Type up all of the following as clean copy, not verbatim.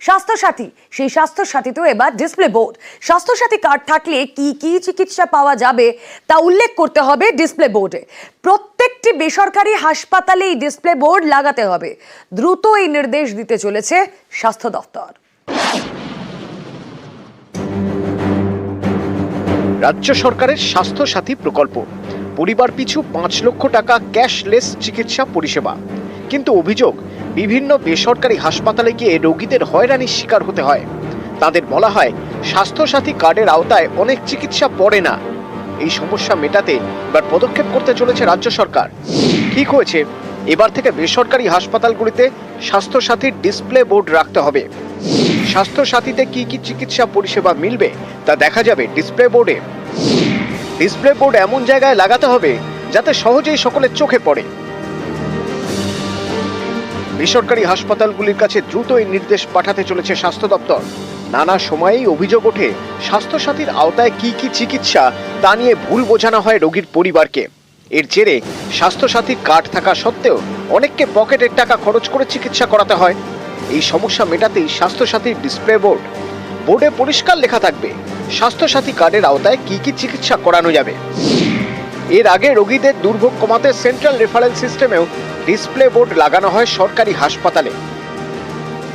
স্বাস্থ্যসাথী, সেই স্বাস্থ্যসাথীতেও এবার display board. Swasthya Sathi card থাকলে কি কি চিকিৎসা পাওয়া যাবে তা উল্লেখ করতে হবে ডিসপ্লে বোর্ডে। প্রত্যেকটি বেসরকারি হাসপাতালে এই ডিসপ্লে বোর্ড লাগাতে হবে। দ্রুত এই নির্দেশ দিতে চলেছে স্বাস্থ্য দপ্তর। রাজ্য সরকারের স্বাস্থ্যসাথী প্রকল্প, পরিবার পিছু 5 লক্ষ টাকা ক্যাশলেস চিকিৎসা পরিষেবা। কিন্তু অভিযোগ, বিভিন্ন বেসরকারি হাসপাতালে গিয়ে রোগীদের হয়রানির শিকার হতে হয়। তাদের বলা হয় স্বাস্থ্যসাথী কার্ডের আওতায় অনেক চিকিৎসা পড়ে না। এই সমস্যা মেটাতে এবার পদক্ষেপ করতে চলেছে রাজ্য সরকার। ঠিক হয়েছে, এবার থেকে বেসরকারি হাসপাতালগুলিতে স্বাস্থ্যসাথীর ডিসপ্লে বোর্ড রাখতে হবে। স্বাস্থ্যসাথীতে কি কি চিকিৎসা পরিষেবা মিলবে তা দেখা যাবে ডিসপ্লে বোর্ডে। ডিসপ্লে বোর্ড এমন জায়গায় লাগাতে হবে যাতে সহজেই সকলের চোখে পড়ে। বেসরকারি হাসপাতালগুলির কাছে দ্রুত এই নির্দেশ পাঠাতে চলেছে স্বাস্থ্য দপ্তর। নানা সময়েই অভিযোগ ওঠে স্বাস্থ্যসাথীর আওতায় কি কি চিকিৎসা তা নিয়ে ভুল বোঝানো হয় রোগীর পরিবারকে। এর জেরে স্বাস্থ্যসাথীর কার্ড থাকা সত্ত্বেও অনেককে পকেটের টাকা খরচ করে চিকিৎসা করাতে হয়। এই সমস্যা মেটাতেই স্বাস্থ্যসাথীর ডিসপ্লে বোর্ড। বোর্ডে পরিষ্কার লেখা থাকবে স্বাস্থ্যসাথী কার্ডের আওতায় কি কি চিকিৎসা করানো যাবে। এর আগে রোগীদের দুর্ভোগ কমাতে সেন্ট্রাল রেফারেল সিস্টেমেও ডিসপ্লে বোর্ড লাগানো হয় সরকারি হাসপাতালে।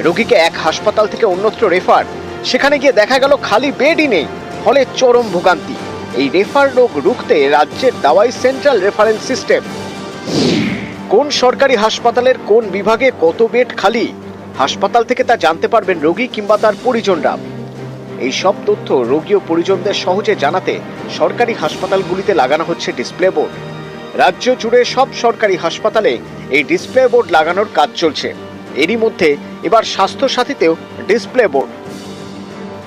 রোগীকে এক হাসপাতাল থেকে অন্যত্র রেফার, সেখানে গিয়ে দেখা গেল খালি বেডই নেই, ফলে চরম ভোগান্তি। এই রেফার রোগ রুখতে রাজ্যের দাওয়াই সেন্ট্রাল রেফারেল সিস্টেম। কোন সরকারি হাসপাতালের কোন বিভাগে কত বেড খালি, হাসপাতাল থেকে তা জানতে পারবেন রোগী কিংবা তার পরিজনরা। এই সব তথ্য রোগী ও পরিজনদের সহজে জানাতে সরকারি হাসপাতালগুলিতে লাগানো হচ্ছে ডিসপ্লে বোর্ড। রাজ্য জুড়ে সব সরকারি হাসপাতালে এই ডিসপ্লে বোর্ড লাগানোর কাজ চলছে। এরই মধ্যে এবার স্বাস্থ্যসাথীতেও ডিসপ্লে বোর্ড।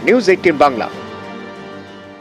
নিউজ 18 বাংলা।